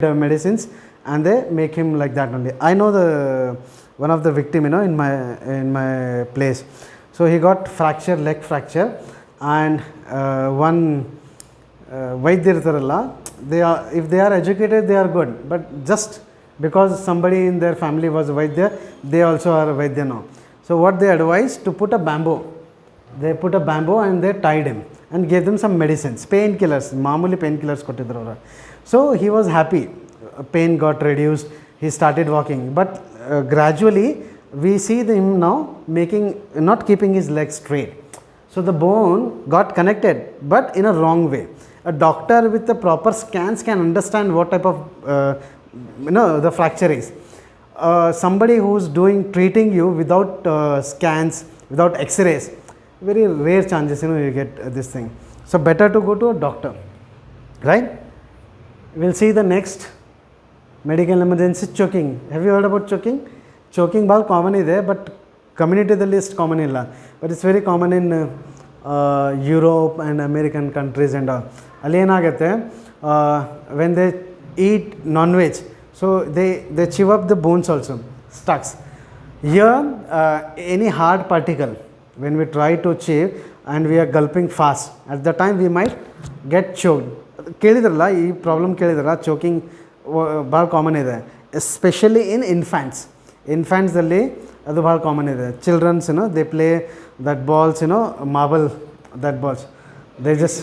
medicines, and they make him like that only. I know the one of the victim, in my place. So he got fracture, leg fracture, and one Vaidya irtaralla, they are, if they are educated, they are good, but just because somebody in their family was Vaidya, they also are Vaidya now. So what they advised, to put a bamboo. They put a bamboo and they tied him and gave them some medicines, painkillers, mamuli painkillers kottidru. So he was happy, pain got reduced, he started walking, but gradually we see him now not keeping his legs straight. So the bone got connected, but in a wrong way. A doctor with the proper scans can understand what type of the fracture is. Somebody who's treating you without scans, without x-rays, very rare chances you get this thing. So better to go to a doctor, right? We'll see the next medical emergency, choking. Have you heard about choking? Choking ball common is there, but community the list common illa. But it's very common in Europe and American countries and all. When they eat non-veg, so they chew up the bones also, stucks. Here, any hard particle, when we try to chew and we are gulping fast, at the time we might get choked. ಕೇಳಿದ್ರಲ್ಲ ಈ problem ಕೇಳಿದ್ರಲ್ಲ, choking ಭಾಳ common ಇದೆ, especially in ಇನ್ಫ್ಯಾಂಟ್ಸಲ್ಲಿ ಅದು ಭಾಳ common ಇದೆ. Childrens they play that balls marble that balls they just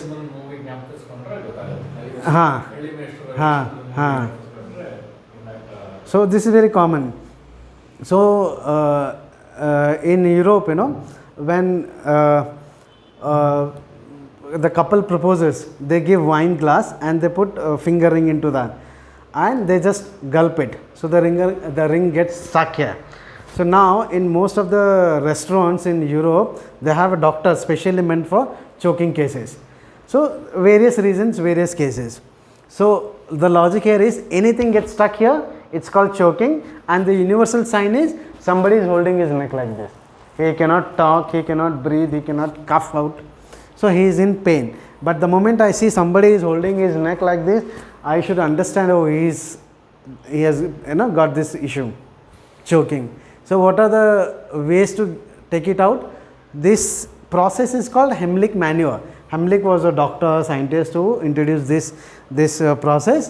ಹಾಂ. So this is very common. So in Europe, when the couple proposes, they give wine glass and they put a finger ring into that and they just gulp it. So the ring gets stuck here. So now in most of the restaurants in Europe, they have a doctor specially meant for choking cases. So various reasons, various cases. So the logic here is, anything gets stuck here, it's called choking, and the universal sign is somebody is holding his neck like this. He cannot talk, he cannot breathe, he cannot cough out. So he is in pain. But the moment I see somebody is holding his neck like this, I should understand, oh, he has got this issue, choking. So what are the ways to take it out? This process is called Heimlich maneuver. Heimlich was a doctor, scientist who introduced this process.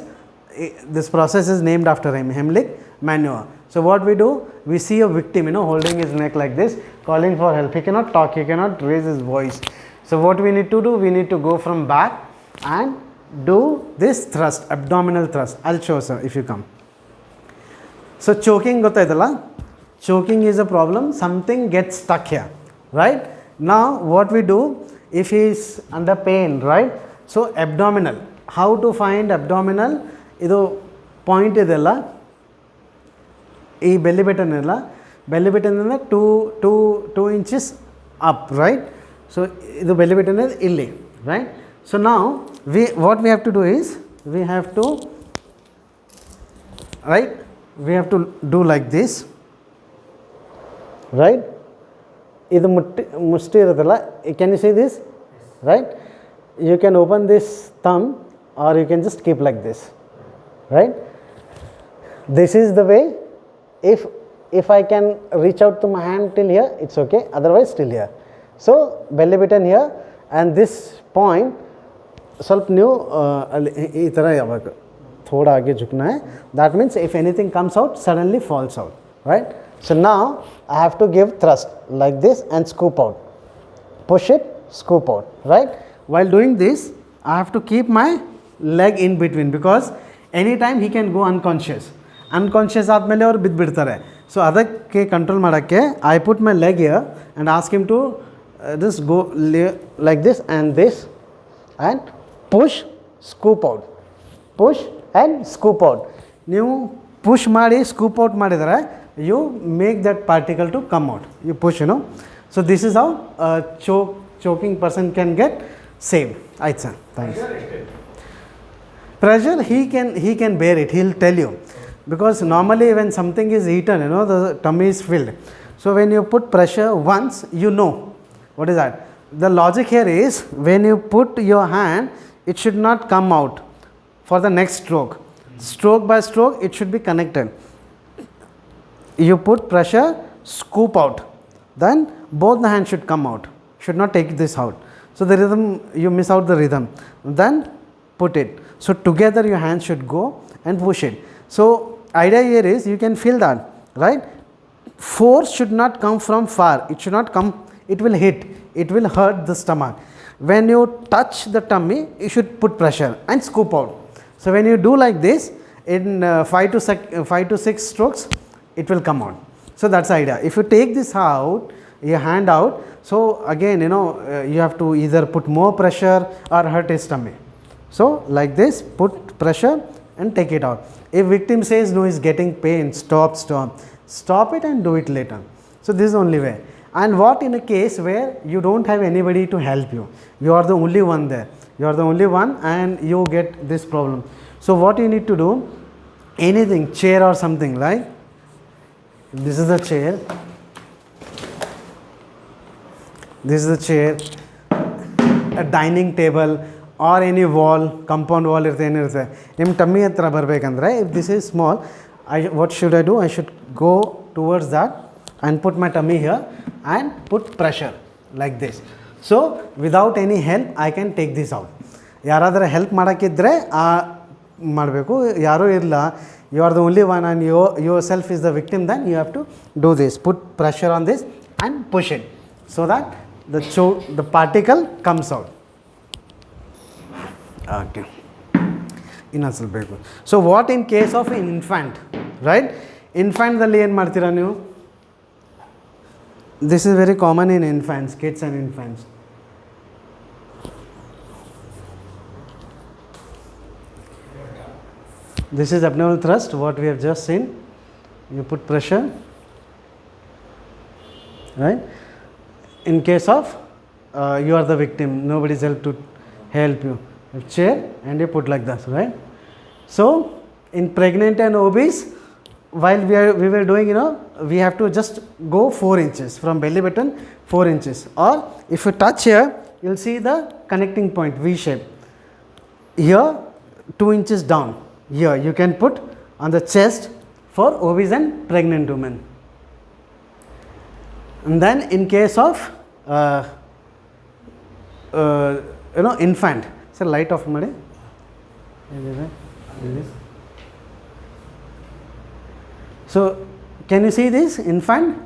This process is named after him, Heimlich maneuver. So what we do, we see a victim, holding his neck like this, calling for help. He cannot talk, he cannot raise his voice. So what we need to do, we need to go from back and do this thrust, abdominal thrust. I'll show, sir, if you come. So choking gottaidalla, choking is a problem, something gets stuck here, right? Now what we do, if he is under pain, right? So abdominal, how to find abdominal? Idu point idella, ee belly button illa, belly button inda 2 inches up, right? So the belly button is illi, right? So now what we have to do is, we have to do like this, right? Idu mushti iradalla, can you see this, right? You can open this thumb or you can just keep like this, right? This is the way. If I can reach out to my hand till here, it's okay, otherwise till here. So belly button here, and this point ಸ್ವಲ್ಪ ನೀವು ಈ ಥರ ಯಾವಾಗ ಥೋड़ा आगे झुकना है. That means if anything comes out, suddenly falls out, right? So now I have to give thrust like this and scoop out, push it, scoop out, right? While doing this, I have to keep my leg in between, because anytime he can go unconscious ಆದಮೇಲೆ ಅವ್ರು ಬಿದ್ದುಬಿಡ್ತಾರೆ. So ಅದಕ್ಕೆ control ಮಾಡೋಕ್ಕೆ I put my leg here and ask him to just go like this and push, scoop out, push and scoop out. ನೀವು push ಮಾಡಿ scoop out ಮಾಡಿದರೆ, you make that particle to come out. You push, So this is how a choking person can get saved. Right, sir. Thanks. Pressure, he can bear it. He'll tell you, because normally when something is eaten, the tummy is filled. So when you put pressure once, what is that? The logic here is, when you put your hand, it should not come out for the next stroke. Stroke by stroke, it should be connected. You put pressure, scoop out, then both the hands should come out, should not take this out. So the rhythm, you miss out the rhythm, then put it. So together your hands should go and push it. So idea here is you can feel that, right? Force should not come from far, it should not come, it will hit, it will hurt the stomach. When you touch the tummy, you should put pressure and scoop out. So when you do like this, in 5 to 6 strokes, it will come out. So that's the idea. If you take this out, your hand out, so again, you know, you have to either put more pressure or hurt his tummy. So like this, put pressure and take it out. If victim says no, he's getting pain, stop it and do it later. So this is the only way. And what in a case where you don't have anybody to help you, you are the only one there, you are the only one and you get this problem. So what you need to do, anything, chair or something, like this is the chair, this is the chair, a dining table or any wall, compound wall irthe nim tummy hatra barbekandre, if this is small, what should I do? I should go towards that and put my tummy here and put pressure like this. So without any help, I can take this out. Yaradre help madakidre ಮಾಡಬೇಕು, ಯಾರೂ ಇಲ್ಲ, you are the only one and yourself is the victim, then you have to do this, put pressure on this and push it so that the particle comes out. Okay. So what in case of an infant, right? Infant dalli ಏನು ಮಾಡ್ತೀರಾ ನೀವು? This is very common in infants, kids and infants. This is abdominal thrust, what we have just seen. You put pressure, right? In case of you are the victim, nobody is help to help you. You chair and you put like that, right? So in pregnant and obese, while we were doing, you know, we have to just go 4 inches from belly button, 4 inches. Or if you touch here, you will see the connecting point, V shape. Here 2 inches down. Here you can put on the chest for obese and pregnant women. And then in case of you know, infant, so light off made. So can you see this infant?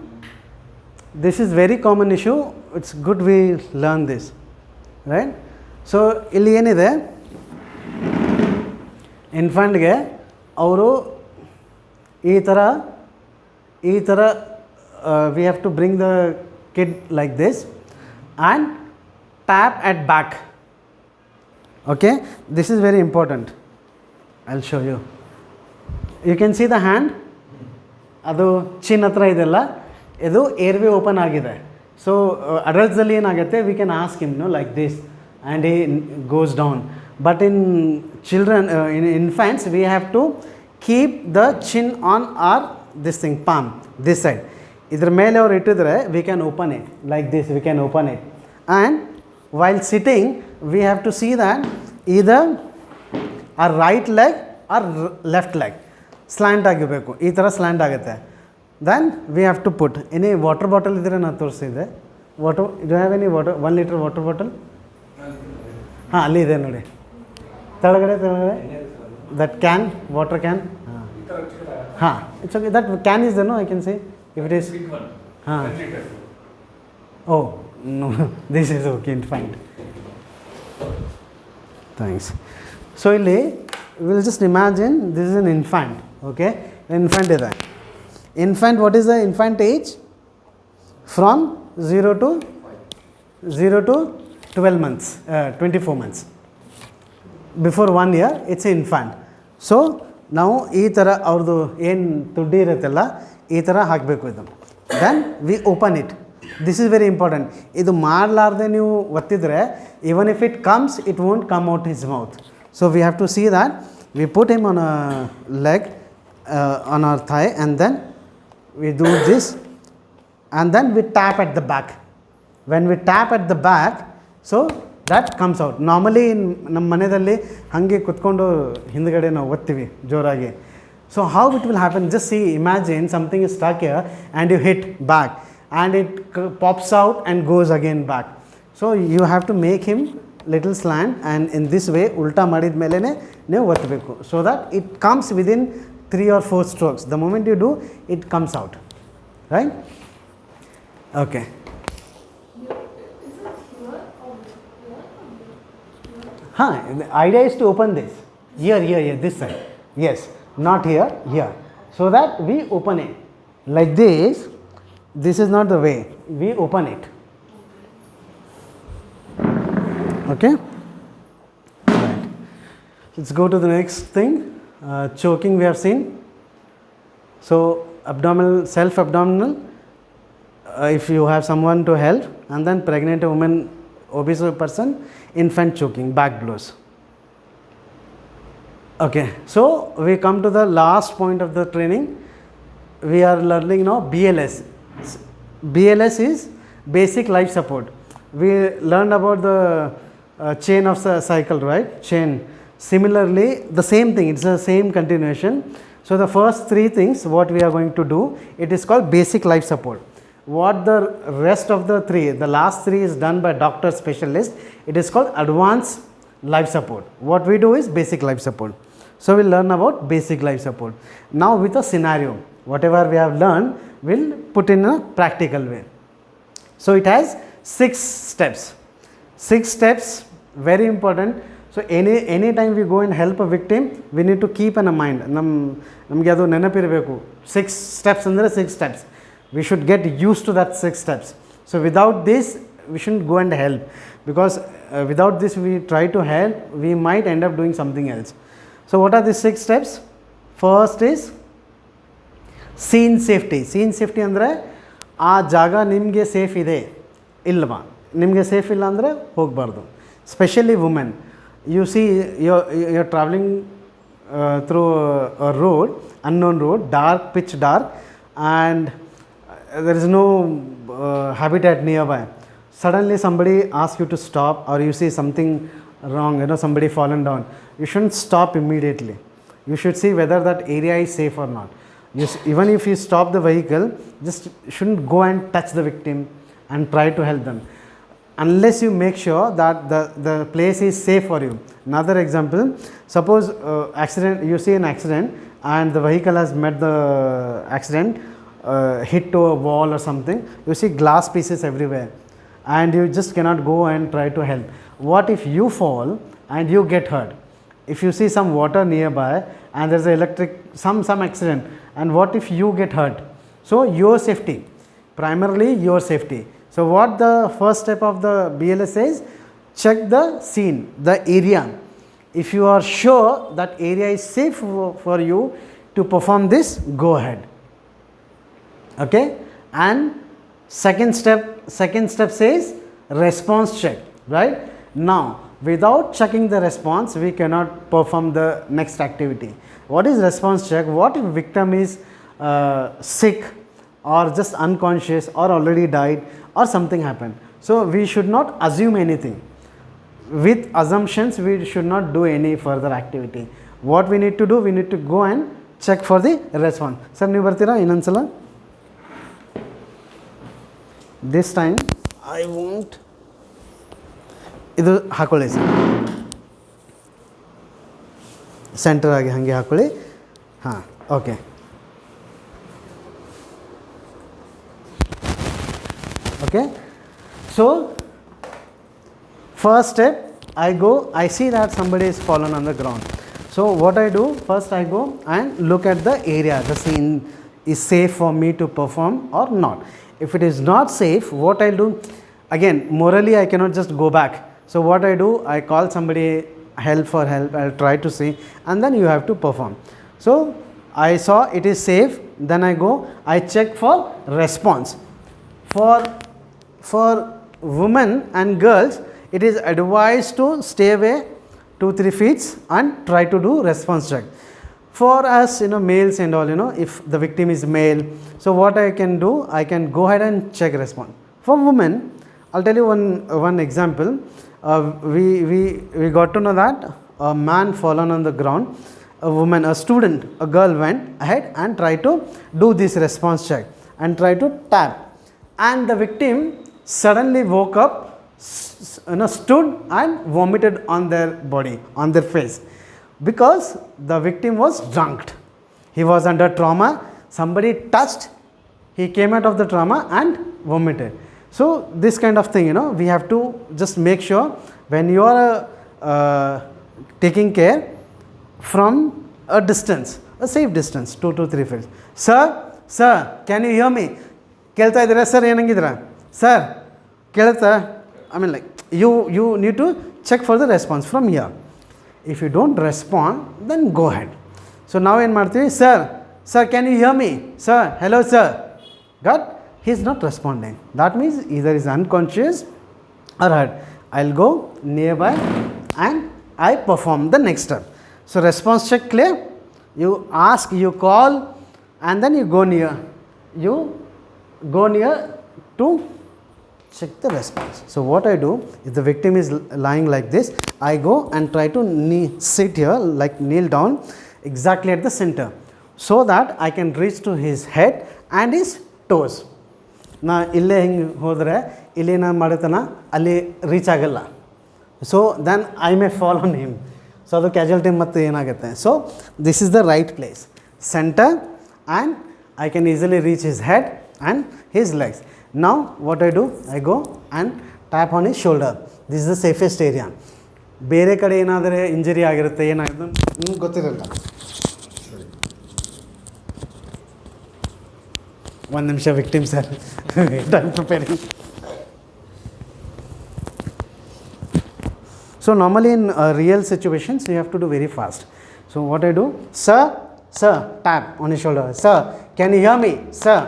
This is very common issue. It's good we learn this, right? So ಇಲ್ಲಿ ಏನಿದೆ, ಇನ್ಫಂಟ್ಗೆ ಅವರು ಈ ಥರ we have to bring the kid like this and tap at back. Okay, this is very important. I'll show you. You can see the hand, ಅದು ಚಿನ್ ಹತ್ರ ಇದೆಲ್ಲ, ಇದು airway open ಆಗಿದೆ. ಸೊ ಅಡಲ್ಟ್ಸಲ್ಲಿ ಏನಾಗುತ್ತೆ, we can ask him, no, like this and he goes down. But in children, in infants, we have to keep the chin on or this thing, palm, this side. ಇದ್ರ ಮೇಲೆ ಅವ್ರು ಇಟ್ಟಿದ್ರೆ we can open it like this, we can open it. And while sitting we have to see that either our right leg or left leg slant ಆಗಿರಬೇಕು, ಈ ಥರ slant ಆಗುತ್ತೆ. Then we have to put any water bottle ಇದ್ದರೆ ನಾನು ತೋರಿಸಿದ್ದೆ. Water, do have any water, 1 litre water bottle? ಹಾಂ, ಅಲ್ಲಿ ಇದೆ ನೋಡಿ, ತೆಳಗಡೆ ದಟ್ ಕ್ಯಾನ್, ವಾಟರ್ ಕ್ಯಾನ್. ಹಾಂ, it's okay, that can is no, I can see if it is. ಹಾಂ, oh no, this is okay, in fine, thanks. So ಇಲ್ಲಿ will just imagine this is an infant. Okay, infant ಇದೆ. Infant, what is the infant age? From 0 to 12 months, 24 months. Before 1 year, it's an infant. So ನಾವು ಈ ಥರ ಅವ್ರದ್ದು ಏನು ತುಡ್ಡಿ ಇರುತ್ತಲ್ಲ, ಈ ಥರ ಹಾಕಬೇಕು ಇದು. Then we open it. This is very important. ಇದು ಮಾಡಲಾರ್ದೆ ನೀವು ಒತ್ತಿದ್ರೆ, even if it comes, it won't come out his mouth. So we have to see that we put him on a leg, on our thigh, and then we do this, and then we tap at the back. When we tap at the back, so that comes out. Normally in ನಮ್ಮ ಮನೆಯಲ್ಲಿ ಹಾಗೆ ಕುತ್ಕೊಂಡು ಹಿಂದ್ಗಡೆ ನಾವು ಒತ್ತೀವಿ ಜೋರಾಗಿ. So how it will happen, just see, imagine something is stuck here and you hit back and it pops out and goes again back. So you have to make him little slant, and in this way ulta ಮಾಡಿದ ಮೇಲೆನೇ ನೀವು ಒತ್ತಬೇಕು, so that it comes within 3 or 4 strokes. The moment you do, it comes out, right? Okay. The idea is to open this here, this side. Yes, not here, here. So that we open it like this. This is not the way. We open it. Okay. Right. Let's go to the next thing. Choking we have seen. So abdominal, self abdominal. If you have someone to help, and then pregnant woman, obese person, infant choking, back blows. Okay, so we come to the last point of the training. We are learning now BLS. BLS is basic life support. We learned about the chain of the cycle, right? Chain. Similarly, the same thing, it's the same continuation. So the first 3 things what we are going to do, it is called basic life support. What the rest of the 3, the last 3 is done by doctor specialist, it is called advanced life support. What we do is basic life support. So we will learn about basic life support. Now with a scenario, whatever we have learned, we will put in a practical way. So it has 6 steps. 6 steps, very important. So any time we go and help a victim, we need to keep in mind, ನಮಗೆ ಅದು ನೆನಪಿರಬೇಕು, 6 steps ಅಂದರೆ 6 steps. We should get used to that 6 steps. So without this, we shouldn't go and help, because without this we try to help, we might end up doing something else. So what are the 6 steps? First is scene safety. Scene safety ಅಂದರೆ ಆ ಜಾಗ ನಿಮಗೆ safe ಇದೆ ಇಲ್ವಾ, ನಿಮಗೆ safe ಇಲ್ಲ ಅಂದರೆ ಹೋಗಬಾರ್ದು. Specially women, you see you're traveling through a road, unknown road, dark, pitch dark, and there is no habitat nearby. Suddenly somebody asks you to stop, or you see something wrong, somebody fallen down. You shouldn't stop immediately. You should see whether that area is safe or not. Even if you stop the vehicle, just shouldn't go and touch the victim and try to help them, unless you make sure that the place is safe for you. Another example, suppose accident, you see an accident and the vehicle has met the accident, hit to a wall or something, you see glass pieces everywhere, and you just cannot go and try to help. What if you fall and you get hurt? If you see some water nearby and there is an electric, some accident, and what if you get hurt? So your safety, primarily your safety. So what the first step of the BLS is, check the scene, the area. If you are sure that area is safe for you to perform this, go ahead. Okay. And second step says response check, right? Now without checking the response, we cannot perform the next activity. What is response check? What if victim is sick or just unconscious or already died or something happened? So we should not assume anything. With assumptions, we should not do any further activity. What we need to do, we need to go and check for the response. Sir, ನೀವು ಬರ್ತೀರಾ ಇನ್ನೊಂದ್ಸಲ? This time I won't. ಇದು ಹಾಕೊಳ್ಳಿ sir, centre ಆಗಿ ಹಾಗೆ ಹಾಕೊಳ್ಳಿ. ಹಾಂ, okay. Okay, so first step, I see that somebody is fallen on the ground. So what I do, first I go and look at the area, the scene is safe for me to perform or not. If it is not safe, what I do, again morally I cannot just go back. So what I do, I call somebody for help, I'll try to see, and then you have to perform. So I saw it is safe, then I go, I check for response. For women and girls, it is advised to stay away 2-3 feet and try to do response check. For us, males and all, if the victim is male, so what I can do, I can go ahead and check response. For women, I'll tell you one example. we got to know that a man fallen on the ground, a woman, a student, a girl went ahead and tried to do this response check and try to tap, and the victim suddenly woke up, stood and vomited on their body, on their face, because the victim was drunk. He was under trauma, somebody touched, he came out of the trauma and vomited. So this kind of thing, we have to just make sure when you are taking care from a distance, a safe distance, 2 to 3 feet. Sir, can you hear me? Kelta idira sir, yenangidra? Sir, kelta? I mean, like, you need to check for the response from here. If you don't respond, then go ahead. So now in Marthi, sir, can you hear me? Sir, hello sir. Got? He is not responding. That means either is unconscious or hurt. I'll go nearby and I perform the next step. So response check clear. You ask, you call, and then you go near. You go near to check the response. So what I do, if the victim is lying like this, I go and try to sit here, like kneel down exactly at the center, so that I can reach to his head and his toes. ನಾ ಇಲ್ಲೇ ಹಿಂಗೆ ಹೋದರೆ ಇಲ್ಲಿ ನಾನು ಮಾಡತನ ಅಲ್ಲಿ reach ಆಗಲ್ಲ. So then I may fall on him. So ಅದು casualty ಮತ್ತು ಏನಾಗುತ್ತೆ. So this is the right place, centre, and I can easily reach his head and his legs. Now what I do, I go and tap on his shoulder. This is the safest area. ಬೇರೆ ಕಡೆ ಏನಾದರೆ injury ಆಗಿರುತ್ತೆ, ಏನಾಗುತ್ತೆ ನಿಮ್ಗೆ ಗೊತ್ತಿರಲ್ಲ. ಒಂದು ನಿಮಿಷ victim sir, I'm preparing. So normally in real situations you have to do very fast. So what I do, sir, tap on his shoulder. Sir, can you hear me? Sir,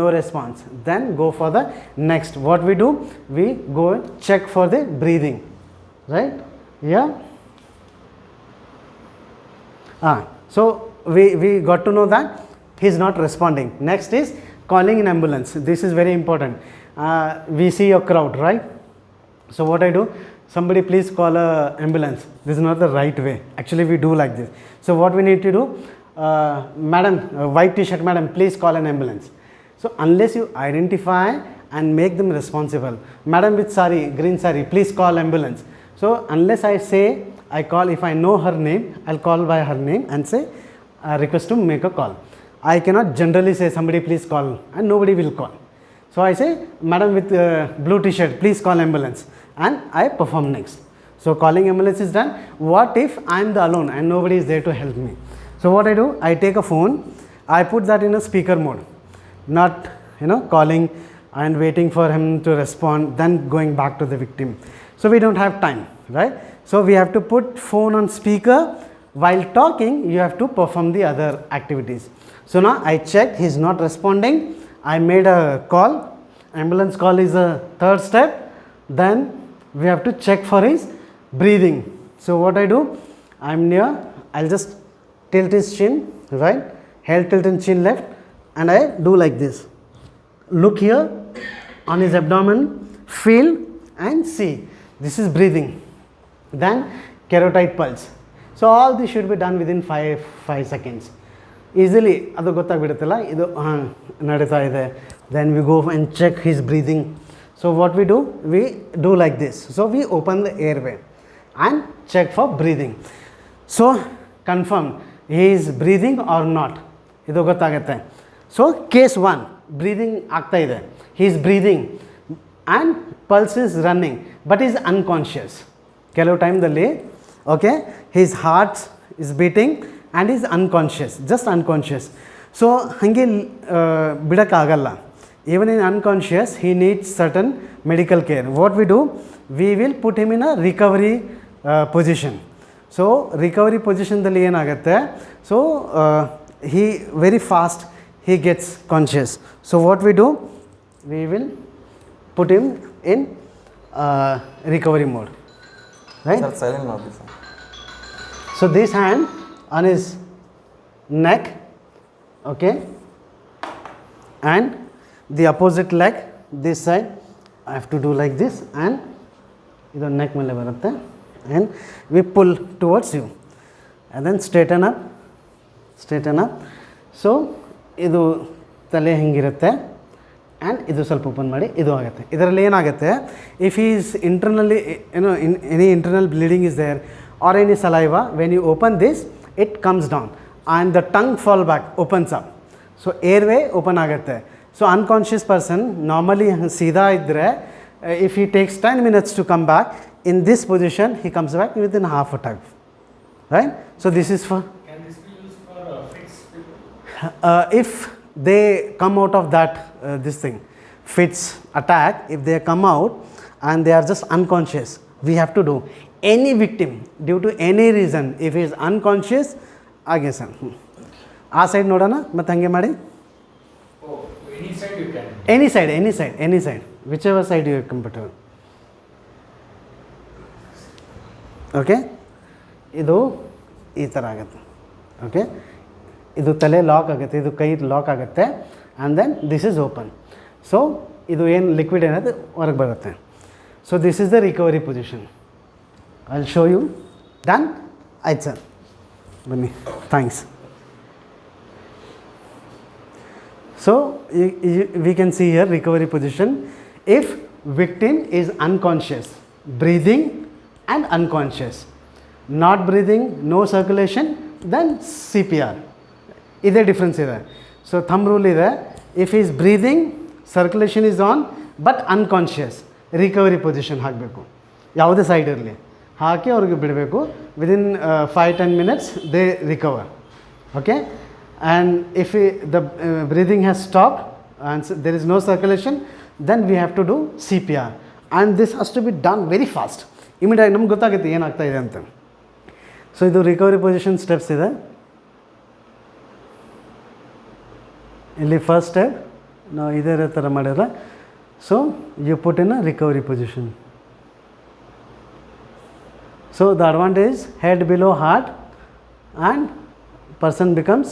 no response. Then go for the next. What we do, we go check for the breathing, right? Yeah. So we got to know that he is not responding. Next is calling an ambulance. This is very important. We see a crowd, right? So what I do, somebody please call a ambulance. This is not the right way. Actually we do like this. So what we need to do, madam, white t-shirt madam, please call an ambulance. So unless you identify and make them responsible, madam with sari, green sari, please call ambulance. So unless I say, I call, if I know her name, I'll call by her name and say, request to make a call. I cannot generally say somebody please call and nobody will call. So I say, madam with blue t-shirt, please call ambulance, and I perform next. So calling ambulance is done. What if I am the alone and nobody is there to help me? So what I do, I take a phone, I put that in a speaker mode, not calling and waiting for him to respond, then going back to the victim. So we don't have time, right? So we have to put phone on speaker. While talking, you have to perform the other activities. So now I checked, he is not responding. I made a call. Ambulance call is the third step. Then we have to check for his breathing. So what I do, I am near, I'll just tilt his chin right, head tilt and chin left, and I do like this. Look here on his abdomen, feel and see. This is breathing. Then carotid pulse. So all this should be done within 5 seconds. Easily ಅದು ಗೊತ್ತಾಗ್ಬಿಡುತ್ತಲ್ಲ, ಇದು ನಡೀತಾ ಇದೆ. Then we go and check his breathing. So what we do like this. So we open the airway and check for breathing. So confirm he is breathing or not. ಇದು ಗೊತ್ತಾಗುತ್ತೆ. So case 1, breathing ಆಗ್ತಾ ಇದೆ. He is breathing and pulse is running but he is unconscious. ಕೆಲವು ಟೈಮ್ದಲ್ಲಿ okay, his heart is beating and he is unconscious, just unconscious. So hange bidakagalla. Even in unconscious, he needs certain medical care. What we do, we will put him in a recovery position. So recovery position dalli enagutte, so he very fast he gets conscious. So what we do, we will put him in recovery mode, right? Sir, silent now, sir. So this hand on his neck, okay, and the opposite leg, this side, I have to do like this and ಇದು neck ಮೇಲೆ ಬರುತ್ತೆ and we pull towards you and then straighten up. So ಇದು ತಲೆ ಹಿಂಗಿರುತ್ತೆ and ಇದು ಸ್ವಲ್ಪ open ಮಾಡಿ ಇದು ಆಗುತ್ತೆ. ಇದರಲ್ಲಿ ಏನಾಗುತ್ತೆ, if he is internally any internal bleeding is there or any saliva, when you open this it comes down and the tongue fall back, opens up, so airway open ಆಗುತ್ತೆ. So unconscious person normally ಸೀದಾ ಇದ್ದರೆ if he takes 10 minutes to come back, in this position he comes back within half a time, right? So this is for, can this be used for fits people? If they come out of that this thing fits attack, if they come out and they are just unconscious, we have to do any victim due to any reason, if he is unconscious ಆಗೆ sir ಆ side ನೋಡೋಣ ಮತ್ತು ಹಂಗೆ ಮಾಡಿ. Any side you can. Any side, whichever side you are comfortable. Okay, ಇದು ಈ ಥರ ಆಗುತ್ತೆ. ಓಕೆ, ಇದು ತಲೆ ಲಾಕ್ ಆಗುತ್ತೆ, ಇದು ಕೈ ಲಾಕ್ ಆಗುತ್ತೆ and then this is open. So ಇದು ಏನು ಲಿಕ್ವಿಡ್ ಏನದು ಹೊರಗೆ ಬರುತ್ತೆ. So this is the recovery position. I will show you. Done ಆಯ್ತು ಸರ್, ಬನ್ನಿ, thanks. So we can see here recovery position. If victim is unconscious, breathing and unconscious, not breathing, no circulation, then CPR. Is there difference here? So thumb rule is there. If he is breathing, circulation is on, but unconscious, recovery position ಹಾಕಬೇಕು. ಯಾವುದೇ side ಇರಲಿ ಹಾಕಿ ಅವ್ರಿಗೆ ಬಿಡಬೇಕು. Within 5-10 minutes they recover. Okay. And if the breathing has stopped and there is no circulation, then we have to do CPR, and this has to be done very fast. Immediately ನಮ್ಗೆ ಗೊತ್ತಾಗುತ್ತೆ ಏನಾಗ್ತಾ ಇದೆ ಅಂತ. So ಇದು recovery position steps ಇದೆ. ಇಲ್ಲಿ first step ನಾವು ಇದೇ ಥರ ಮಾಡಿದ್ರೆ, so you put in a recovery position. So the advantage, head below heart and person becomes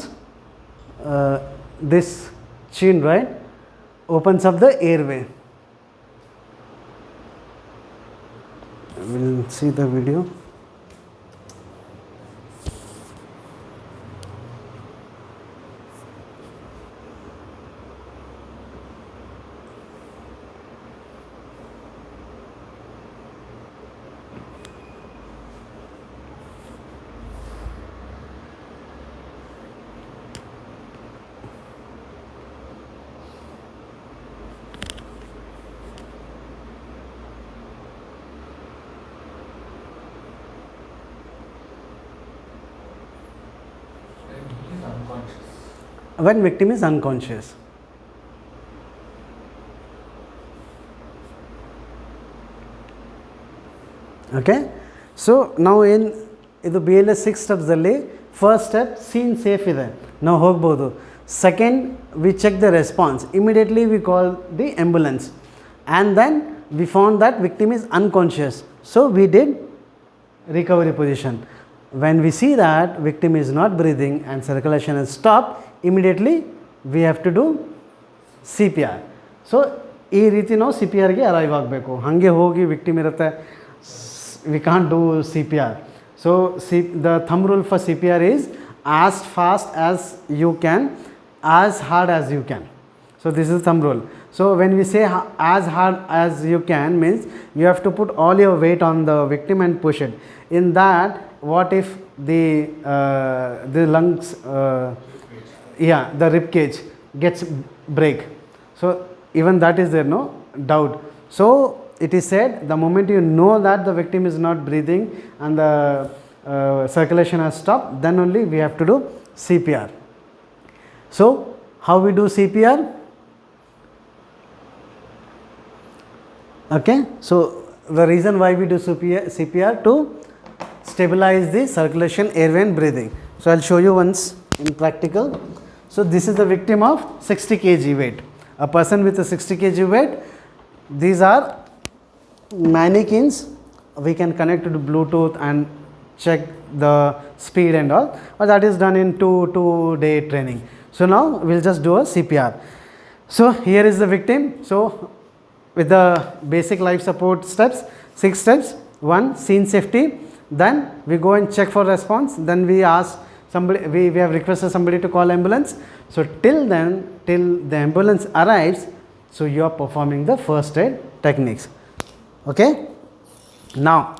this chin, right, opens up the airway. We'll see the video. When victim is unconscious. Okay, so now in ಇದು BLS 6 ಸ್ಟೆಪ್ಸಲ್ಲಿ first step scene safe ಇದೆ, ನಾವು ಹೋಗ್ಬೋದು. Second, we check the response, immediately we call the ambulance and then we found that victim is unconscious, so we did recovery position. When we see that victim is not breathing and circulation has stopped, immediately we have to do CPR. So ಈ ರೀತಿ ನಾವು CPRಗೆ arrive ಆಗಬೇಕು. ಹಾಗೆ ಹೋಗಿ victim ಇರುತ್ತೆ, we can't do CPR. So the thumb rule for CPR is as fast as you can, as hard as you can. So this is thumb rule. So when we say as hard as you can, means you have to put all your weight on the victim and push it. In that, what if the lungs, the rib cage gets break? So even that is there, no doubt. So it is said, the moment you know that the victim is not breathing and the circulation has stopped, then only we have to do CPR. So how we do CPR? Okay, so the reason why we do CPR to stabilize the circulation, airway and breathing. So I'll show you once in practical. So this is the victim of 60 kg weight. A person with a 60 kg weight, these are mannequins. We can connect to Bluetooth and check the speed and all, but that is done in two-day training. So now we'll just do a CPR. So here is the victim. So with the basic life support steps, 6 steps. 1, scene safety. Then we go and check for response. Then we ask somebody, we have requested somebody to call ambulance. So till then, till the ambulance arrives, so you are performing the first aid techniques. Okay. Now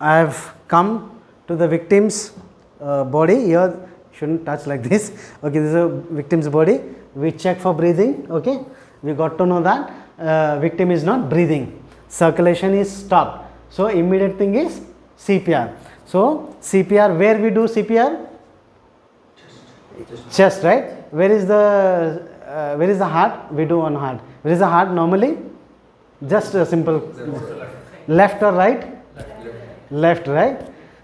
I have come to the victim's body. Here shouldn't touch like this. Okay, this is a victim's body. We check for breathing. Okay, we got to know that victim is not breathing, circulation is stopped. So immediate thing is CPR. So CPR, where we do CPR? Chest, right? Where is the heart? We do on heart. Where is the heart normally? Just a simple left or right? Left, right?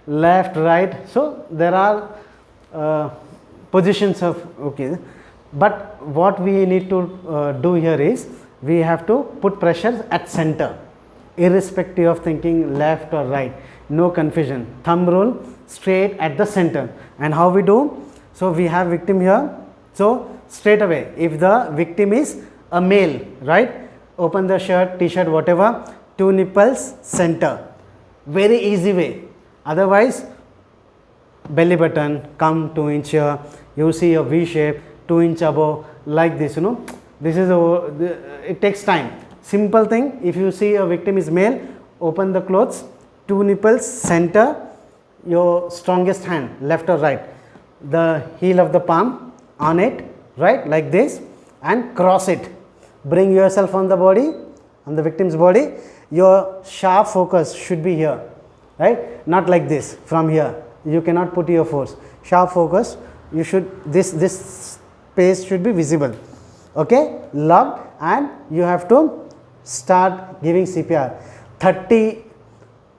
Left, right. So there are positions of, okay, but what we need to do here is we have to put pressure at center, irrespective of thinking left or right. No confusion. Thumb rule, straight at the center. And how we do? So we have victim here. So straight away, if the victim is a male, right? Open the shirt, t-shirt, whatever, 2 nipples, center. Very easy way. Otherwise, belly button, come 2 inch here, you see a V shape, 2 inch above, like this, you know. This is it takes time. Simple thing, if you see a victim is male, open the clothes, 2 nipples, center, your strongest hand, left or right, the heel of the palm on it, right, like this, and cross it. Bring yourself on the body, on the victim's body. Your sharp focus should be here, right, not like this, from here. You cannot put your force. Sharp focus, you should, this space should be visible. Okay, locked, and you have to start giving CPR 30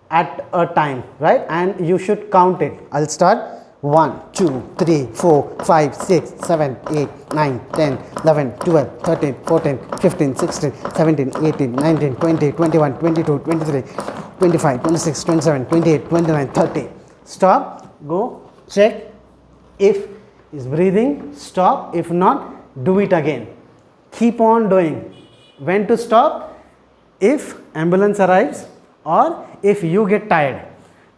at a time, right, and you should count it. I'll start 1, 2, 3, 4, 5, 6, 7, 8, 9, 10, 11, 12, 13, 14, 15, 16, 17, 18, 19, 20, 21, 22, 23, 25, 26, 27, 28, 29, 30. Stop, go, check. If is breathing, stop. If not, do it again. Keep on doing. When to stop? If ambulance arrives or if you get tired.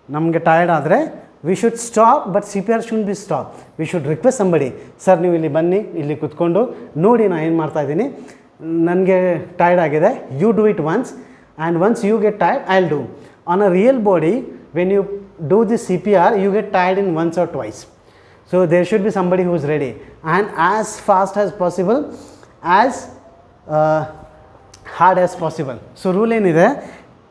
Namge tired adre, we should stop, but CPR shouldn't be stopped. We should request somebody, sir, ನೀವು ಇಲ್ಲಿ ಬನ್ನಿ, ಇಲ್ಲಿ ಕುತ್ಕೊಂಡು ನೋಡಿ ನಾನು ಏನು ಮಾಡ್ತಾ ಇದ್ದೀನಿ, ನನಗೆ ಟೈರ್ಡ್ ಆಗಿದೆ, you do it once, and once you get tired, I'll do. On a real body, when you do this CPR, you get tired in once or twice. So there should be somebody who is ready, and as fast as possible, as hard as possible. So rule ಏನಿದೆ,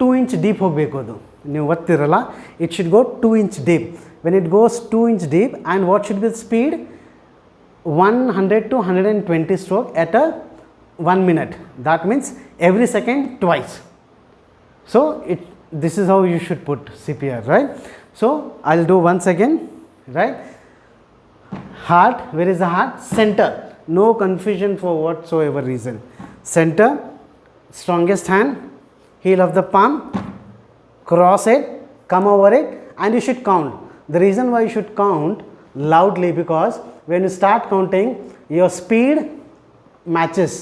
2 inch deep ಹೋಗಬೇಕು ಅದು. ನೀವು ಒತ್ತಿರಲ್ಲ, it should go 2 inch deep. When it goes 2 inch deep, and what should be the speed? 100 to 120 stroke at a 1 minute. That means every second twice. So this is how you should put CPR, right? So I'll do once again, right? Heart, where is the heart? Center. No confusion for whatsoever reason. Center, strongest hand, heel of the palm, cross it, come over it, and you should count. The reason why you should count loudly, because when you start counting, your speed matches,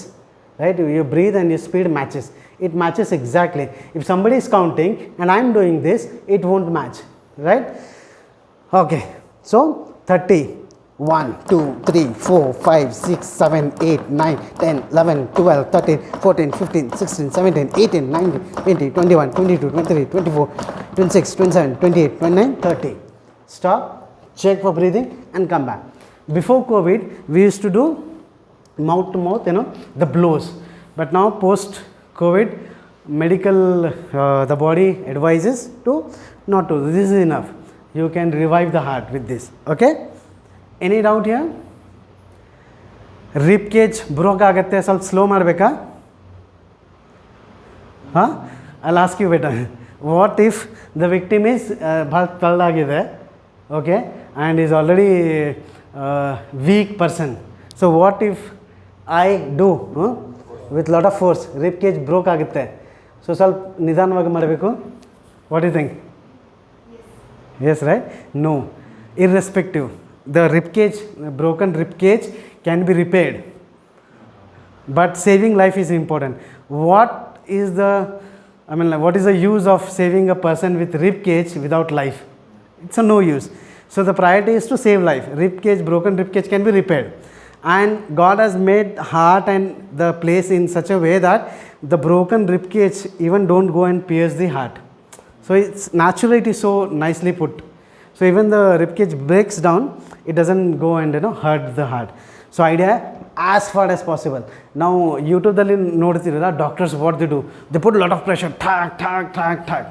right? You breathe and your speed matches. It matches exactly. If somebody is counting and I am doing this, it won't match, right? Okay, so 30. 1, 2, 3, 4, 5, 6, 7, 8, 9, 10, 11, 12, 13, 14, 15, 16, 17, 18, 19, 20, 21, 22, 23, 24, 26, 27, 28, 29, 30. Stop, check for breathing and come back. Before COVID, we used to do mouth to mouth, the blows. But now post COVID, medical, the body advises to not to. This is enough. You can revive the heart with this. Okay? Any doubt here? Rib cage broke ಆಗುತ್ತೆ, ಸ್ವಲ್ಪ slow ಮಾಡಬೇಕಾ? I'll ask you better. What if the victim is ಭಾಳ ತಳ್ಳಾಗಿದೆ, okay, and is already weak person? So what if I do with lot of force, rib cage broke ಆಗುತ್ತೆ, so ಸ್ವಲ್ಪ ನಿಧಾನವಾಗಿ ಮಾಡಬೇಕು? What do you think? Yes, right? No, irrespective. The rib cage, broken rib cage can be repaired, but saving life is important. What is the I mean, like, what is the use of saving a person with rib cage without life? It's a no use. So the priority is to save life. Rib cage, broken rib cage can be repaired. And God has made heart and the place in such a way that the broken rib cage even don't go and pierce the heart. So it's naturally it is so nicely put. So even the rib cage breaks down, it doesn't go and hurt the heart. So idea as far as possible. Now YouTube dalli noಡ್ತಿರಲ್ಲ, doctors what they do, they put a lot of pressure, tag tag tag tag.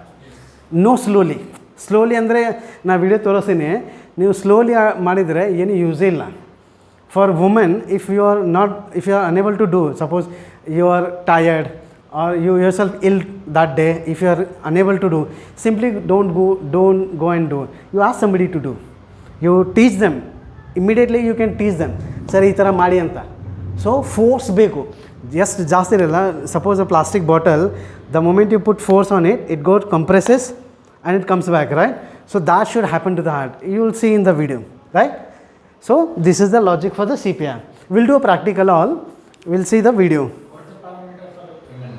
No, slowly. Slowly ಅಂದರೆ ನಾ video ತೋರಿಸ್ತೀನಿ, ನೀವು slowly ಮಾಡಿದರೆ ಏನು ಯೂಸೇ ಇಲ್ಲ. For women, if you are unable to do, suppose you are tired or you yourself ill that day, if you are unable to do, simply don't go and do. You ask somebody to do. You teach them. Immediately you can teach them. Sir ಈ ಥರ ಮಾಡಿ ಅಂತ. So force ಬೇಕು. ಎಷ್ಟು ಜಾಸ್ತಿ ಇರಲ್ಲ. Suppose a plastic bottle, the moment you put force on it, it goes compresses and it comes back, right? So that should happen to the heart. You will see in the video, right? So this is the logic for the CPR. We'll do a practical all. We'll see the video. What's the parameter for women?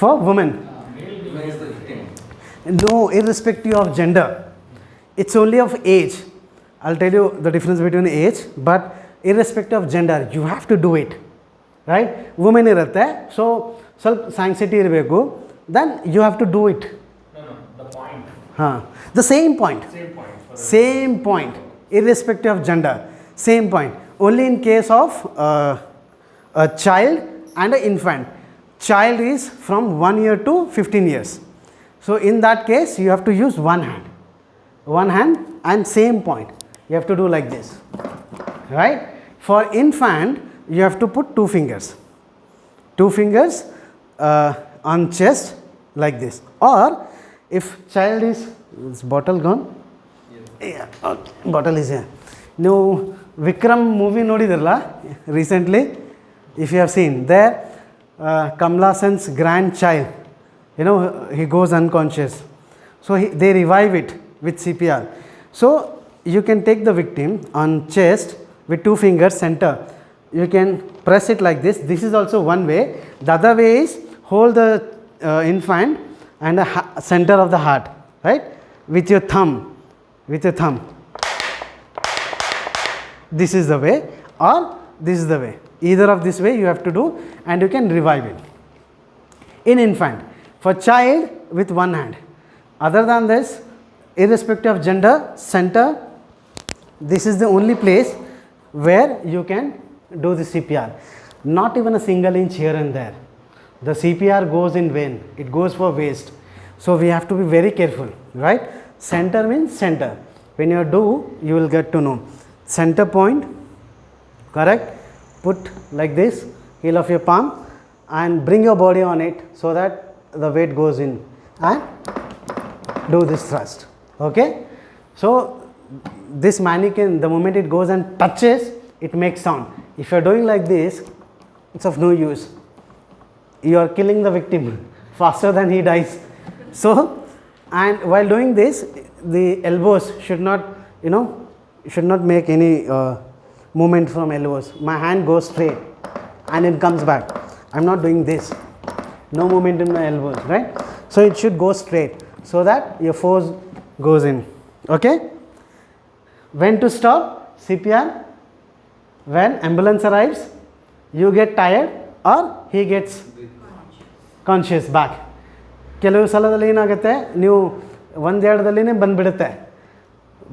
For women, Male is the victim. no, irrespective of gender. It's only of age. I'll tell you the difference between age, but irrespective of gender, you have to do it, right? Women irutte, so ಸ್ವಲ್ಪ sanctity ಇರಬೇಕು, then you have to do it. No, the point. The same point. Same point. Irrespective of gender, same point. Only in case of a child and an infant. Child is from 1 year to 15 years. So in that case, you have to use one hand and same point. You have to do like this, right? For infant, you have to put two fingers on chest like this. Or if child is bottle gone. Yeah, okay. Bottle is here. Now Vikram movie ನೋಡಿದ್ರಲ್ಲ recently, if you have seen there, Kamala Hassan's grandchild, he goes unconscious, so they revive it with CPR. So you can take the victim on chest with two fingers center. You can press it like this. This is also one way. The other way is hold the infant and the center of the heart, right, with your thumb. This is the way, or this is the way. Either of this way you have to do, and you can revive it in infant. For child, with one hand. Other than this, irrespective of gender, center, this is the only place where you can do the CPR. Not even a single inch here and there. The CPR goes in vein, it goes for waste. So we have to be very careful, right? Center means center. When you do, you will get to know. Center point, correct? Put like this, heel of your palm, and bring your body on it so that the weight goes in, and do this thrust. Okay? So this mannequin, the moment it goes and touches, it makes sound. If you are doing like this, it's of no use. You are killing the victim faster than he dies. So, and while doing this, the elbows should not make any movement from elbows. My hand goes straight and it comes back. I'm not doing this. No movement in my elbows, right? So it should go straight so that your force goes in. Okay? When to stop CPR? When ambulance arrives, you get tired or he gets conscious back. ಕೆಲವು ಸಲದಲ್ಲಿ ಏನಾಗುತ್ತೆ, ನೀವು ಒಂದೆರಡದಲ್ಲಿನೇ ಬಂದುಬಿಡುತ್ತೆ.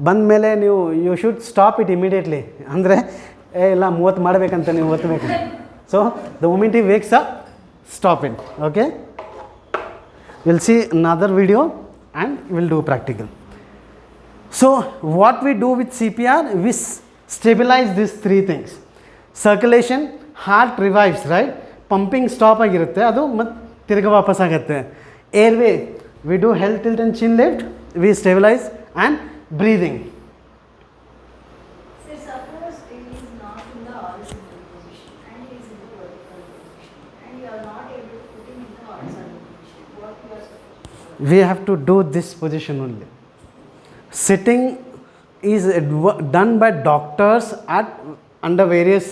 ಬಂದ ಮೇಲೆ ನೀವು you should stop it immediately. ಅಂದರೆ ಇಲ್ಲ 30 ಮಾಡಬೇಕಂತ ನೀವು ಒತ್ತಬೇಕು. So the moment he wakes up, stop it. Okay, will see another video and will do practical. So what we do with CPR, we stabilize these three things. Circulation, heart revives, right? Pumping stop ಆಗಿರುತ್ತೆ, ಅದು ಮತ್ತೆ ತಿರ್ಗ ವಾಪಸ್ ಆಗುತ್ತೆ. Airway, we do head tilt and chin lift, we stabilize, and breathing. So suppose he is not in the horizontal position and he is in the vertical position and you are not able to put him in the horizontal position, what you are supposed to do? We have to do this position only. Sitting is done by doctors under various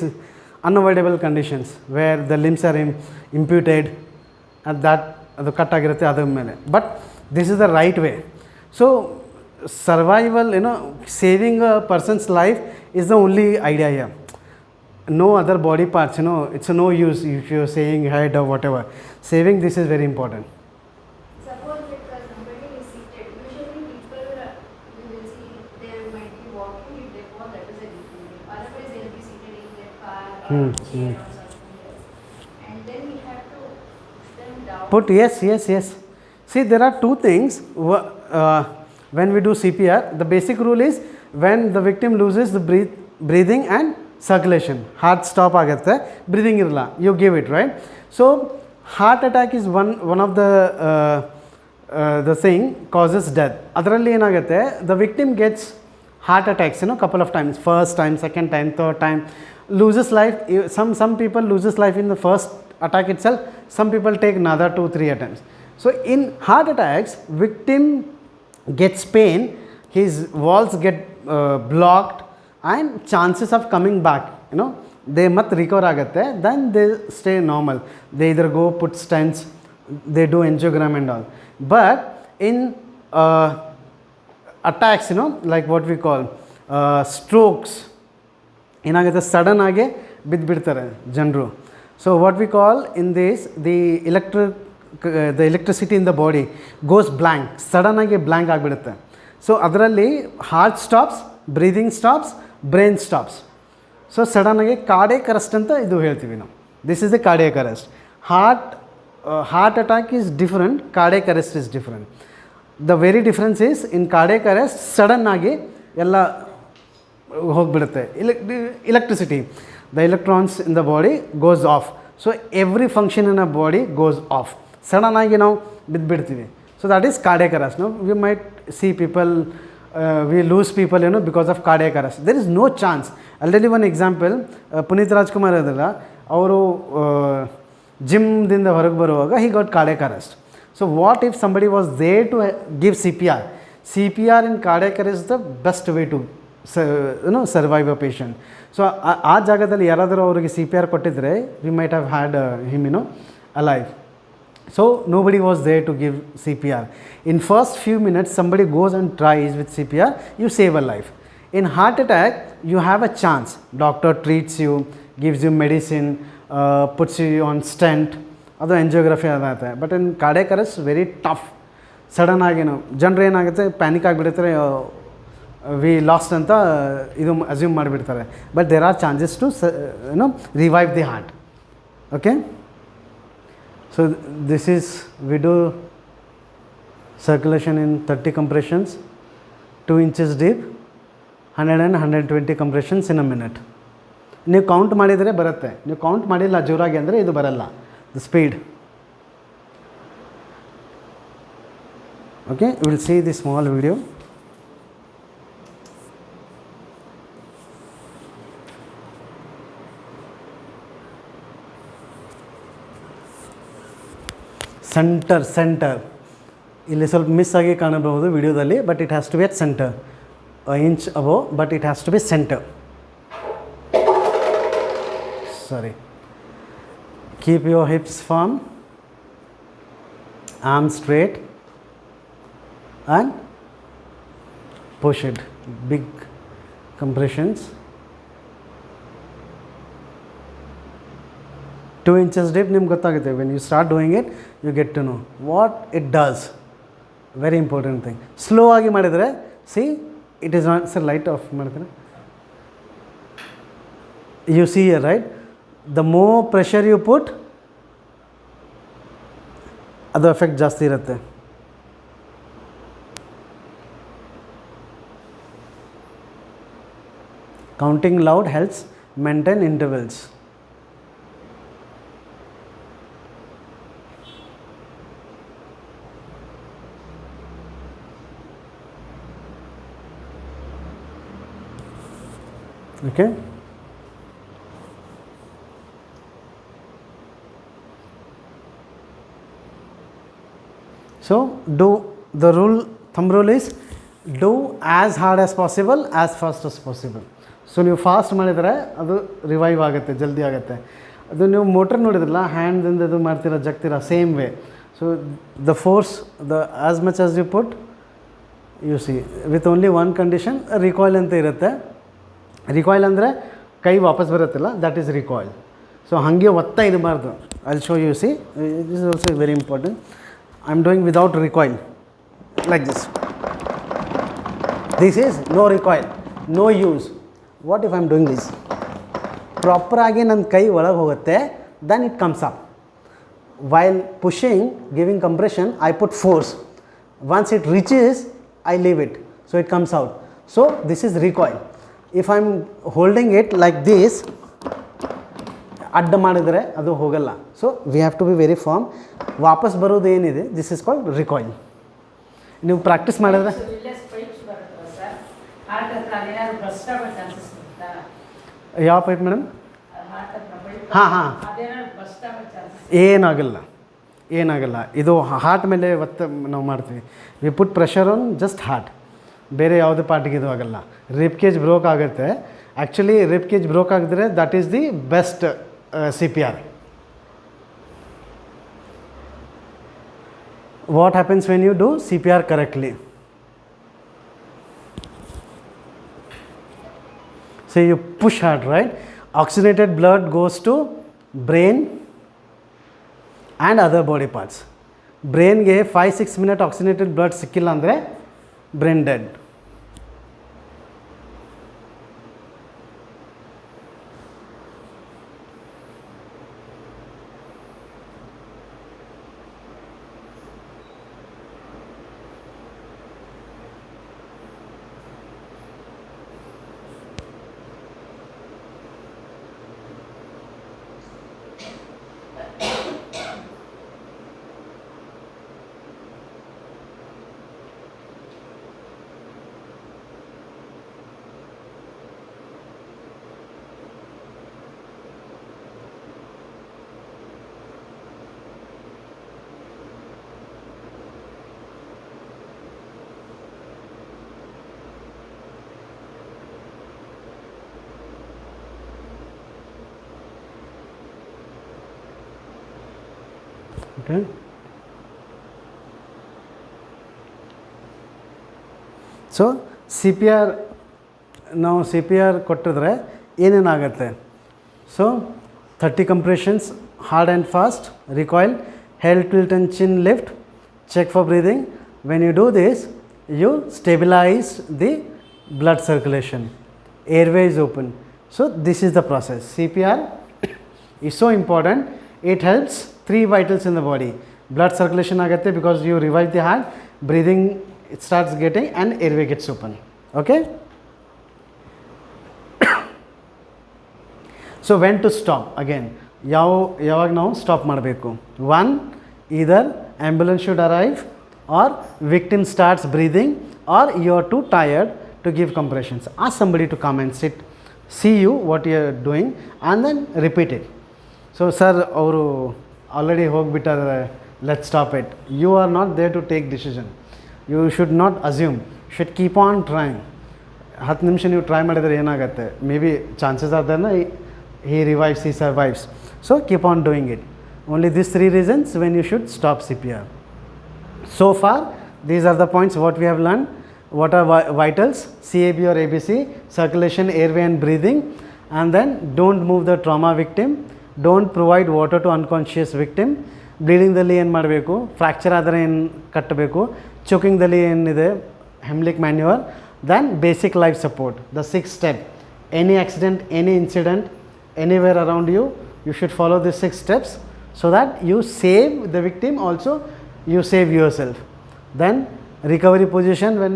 unavoidable conditions where the limbs are imputed at that ಅದು cut ಆಗಿರುತ್ತೆ ಅದ್ರ ಮೇಲೆ. But this is the right way. So survival saving a persons life is the only idea here. No other body parts, it's no use if you're saying head or whatever. Saving this is very important. Suppose if somebody is seated, usually people you will see they might be walking, if they fall, that is a defibrillator. Otherwise they will be seated in their car or chair or something else. And then we have to push them down. Yes. See, there are two things when we do CPR. The basic rule is when the victim loses the breathing and circulation, heart stop ಆಗುತ್ತೆ, breathing ಇರಲ್ಲ, you give it, right? So heart attack is one of the thing causes death. ಅದರಲ್ಲಿ ಏನಾಗುತ್ತೆ, the victim gets heart attacks couple of times, first time, second time, third time, loses life. Some people loses life in the first attack itself, some people take another 2-3 attempts. So in heart attacks, victim gets pain, his walls get blocked and chances of coming back, they must recover ಆಗುತ್ತೆ, then they stay normal. They either go put stents, they do angiogram and all. But in attacks, like what we call strokes, ಏನಾಗುತ್ತೆ, sudden ಆಗಿ ಬಿದ್ದುಬಿಡ್ತಾರೆ ಜನರು. So what we call in this, the electricity in the body goes blank, sudden ಆಗಿ blank ಆಗಿಬಿಡುತ್ತೆ. So ಅದರಲ್ಲಿ heart stops, breathing stops, brain stops. So ಸಡನ್ನಾಗಿ cardiac arrest ಅಂತ ಇದು ಹೇಳ್ತೀವಿ ನಾವು. This is the cardiac arrest. Heart attack is different, cardiac arrest is different. The very difference is in cardiac arrest ಸಡನ್ನಾಗಿ ಎಲ್ಲ ಹೋಗಿಬಿಡುತ್ತೆ, electricity, the electrons in the body goes off. So every function in a body goes off. ಸಡನ್ನಾಗಿ ನಾವು ಬಿದ್ದುಬಿಡ್ತೀವಿ. So that is cardiac arrest. We might see people, we lose people because of cardiac arrest. There is no chance. I'll tell you one example. Puneet Rajkumar adala, ಅವರು ಜಿಮ್ದಿಂದ ಹೊರಗೆ ಬರುವಾಗ he got cardiac arrest. So what if somebody was there to give CPR? CPR in cardiac arrest is the best way to survive a patient. So ಆ ಜಾಗದಲ್ಲಿ ಯಾರಾದರೂ ಅವರಿಗೆ CPR ಕೊಟ್ಟಿದ್ರೆ we might have had him alive. So nobody was there to give CPR. In first few minutes somebody goes and tries with CPR, you save a life. In heart attack you have a chance. Doctor treats you, gives you medicine, puts you on stent, ಅದು angiography ಆಗುತ್ತೆ. But in cardiac arrest very tough. Sudden ಆಗಿ ಜನರು ಏನಾಗುತ್ತೆ, panic ಆಗಿಬಿಡ್ತಾರೆ, V last ಅಂತ ಇದು assume ಮಾಡಿಬಿಡ್ತಾರೆ. But there are chances to revive the heart. Okay, so this is, we do circulation in 30 compressions, 2 inches deep, 100 and 120 compressions in a minute. ನೀವು count ಮಾಡಿದರೆ ಬರುತ್ತೆ, ನೀವು ಕೌಂಟ್ ಮಾಡಿಲ್ಲ ಜೋರಾಗಿ ಅಂದರೆ ಇದು ಬರಲ್ಲ, the speed. Okay, we will see the small video. Centre ಇಲ್ಲಿ ಸ್ವಲ್ಪ ಮಿಸ್ ಆಗಿ ಕಾಣಬಹುದು ವಿಡಿಯೋದಲ್ಲಿ, but it has to be at centre, inch above, but it has to be centre. Sorry, keep your hips firm, arm straight and push it, big compressions. 2 inches deep, ನಿಮ್ಗೆ ಗೊತ್ತಾಗುತ್ತೆ. When you start doing it, you get to know what it does. Very important thing. Slow ಆಗಿ ಮಾಡಿದರೆ, see, it is not, sir, light off ಮಾಡ್ತಾರೆ. You see here, right? The more pressure you put, ಅದು effect ಜಾಸ್ತಿ ಇರುತ್ತೆ. Counting loud helps maintain intervals. Okay. So do the rule, thumb rule is do as hard as possible, as fast as possible. So ನೀವು fast ಮಾಡಿದರೆ ಅದು revive ಆಗುತ್ತೆ, ಜಲ್ದಿ ಆಗುತ್ತೆ. ಅದು ನೀವು ಮೋಟ್ರ್ ನೋಡಿದ್ರಲ್ಲ, ಹ್ಯಾಂಡ್ದಿಂದ ಇದು ಮಾಡ್ತೀರಾ, ಜಗ್ತೀರಾ, same way. So So the force, as much as you put, you see, with only one condition, recoil ಅಂತ ಇರುತ್ತೆ. ರಿಕಾಯಿಲ್ ಅಂದರೆ ಕೈ ವಾಪಸ್ ಬರುತ್ತಲ್ಲ, ದಟ್ ಈಸ್ ರಿಕಾಯಿಲ್. ಸೊ ಹಾಗೆ ಒತ್ತಾ ಇರಬಾರ್ದು. I will show you. See, this is also very important. I am doing without recoil like this. This is no recoil, no use. What if I am doing this? ಪ್ರಾಪರಾಗಿ ನನ್ನ ಕೈ ಒಳಗೆ ಹೋಗುತ್ತೆ, then it comes up. While pushing, giving compression, I put force. Once it reaches, I leave it, so it comes out. So this is recoil. If I am holding it like this, adda madidre adu hogalla. So we have to be very firm. Vapas barodu enide, this is called recoil. ನೀವು practice ಮಾಡಿದ್ರೆ ಯಾವ pipe madam? ಹಾಂ ಹಾಂ, ಏನಾಗಲ್ಲ, ಏನಾಗಲ್ಲ. ಇದು heart ಮೇಲೆ ಒತ್ತು ನಾವು ಮಾಡ್ತೀವಿ. We put pressure on just heart, ಬೇರೆ ಯಾವುದೇ ಪಾರ್ಟಿಗೆ ಇದು ಆಗಲ್ಲ. ರಿಪ್ ಕೇಜ್ ಬ್ರೋಕ್ ಆಗುತ್ತೆ. ಆ್ಯಕ್ಚುಲಿ ರಿಪ್ ಕೇಜ್ ಬ್ರೋಕ್ ಆಗಿದ್ರೆ that is the best C P R. What happens when you do C P R correctly? So you push hard, right? Oxygenated blood goes to brain and other body parts. Brain ge 5-6 minute oxygenated blood sikkilla andre brain dead. Okay. So CPR, ನಾವು CPR ಕೊಟ್ಟಿದ್ರೆ ಏನೇನಾಗುತ್ತೆ? So 30 compressions, hard and fast, recoil, held tilt and chin lift, check for breathing. When you do this, you stabilize the blood circulation, airway is open. So this is the process. CPR is so important. It helps 3 vitals in the body. Blood circulation ಆಗುತ್ತೆ because you revive the heart, breathing it starts getting, and airway gets open. Okay. So when to stop? Again, ಯಾವಾಗ ನಾವು stop ಮಾಡಬೇಕು? 1, either ambulance should arrive, or victim starts breathing, or you are too tired to give compressions. Ask somebody to come and sit, see you what you are doing, and then repeat it. So sir, ಅವರು already ಹೋಗಿಬಿಟ್ಟಾರೆ, let stop it. You are not there to take decision. You should not assume, should keep on trying. 10 ನಿಮಿಷ ನೀವು try ಮಾಡಿದರೆ ಏನಾಗುತ್ತೆ? Maybe chances are there he revives, he survives. So keep on doing it. Only these 3 reasons when you should stop CPR. So far these are the points what we have learned. What are vitals? CAB or ABC, circulation, airway and breathing. And then don't move the trauma victim, don't provide water to unconscious victim. Bleeding ದಲ್ಲಿ ಏನು ಮಾಡಬೇಕು? Fracture ಆದರೆ ಏನು ಕಟ್ಟಬೇಕು? ಚೋಕಿಂಗ್ದಲ್ಲಿ ಏನಿದೆ? Heimlich maneuver. Then basic life support, the 6th step. Any accident, any incident, anywhere around you, you should follow the 6 steps so that you save the victim, also you save yourself. Then recovery position when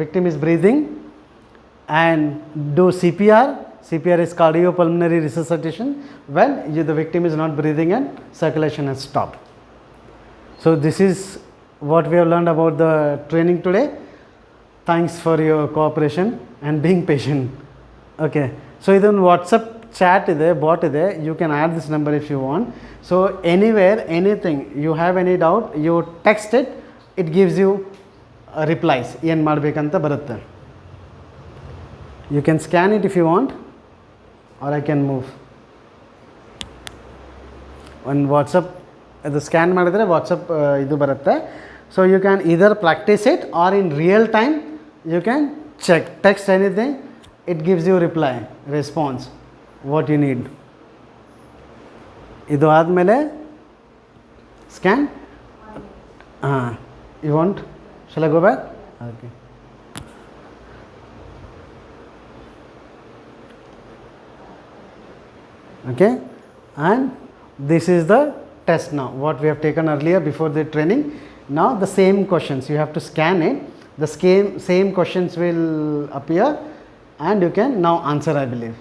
victim is breathing, and do CPR. CPR is Cardiopulmonary Resuscitation when the victim is not breathing and circulation has stopped. So this is what we have learned about the training today. Thanks for your cooperation and being patient. Okay. So ಇದೊಂದು WhatsApp chat ಇದೆ, bot ಇದೆ. You can add this number if you want. So anywhere, anything you have any doubt, you text it, it gives you replies, ಏನು ಮಾಡಬೇಕಂತ ಬರುತ್ತೆ. You can scan it if you want, or I can move. On WhatsApp ಅದು scan ಮಾಡಿದರೆ WhatsApp ಇದು ಬರುತ್ತೆ. So you can either practise it or in real time you can check text anything, it gives you reply response what you need. ಇದು ಆದಮೇಲೆ scan. ಹಾಂ, you want shall I go back? Okay. Okay, and this is the test now what we have taken earlier before the training. Now the same questions you have to scan it, the same questions will appear and you can now answer, I believe.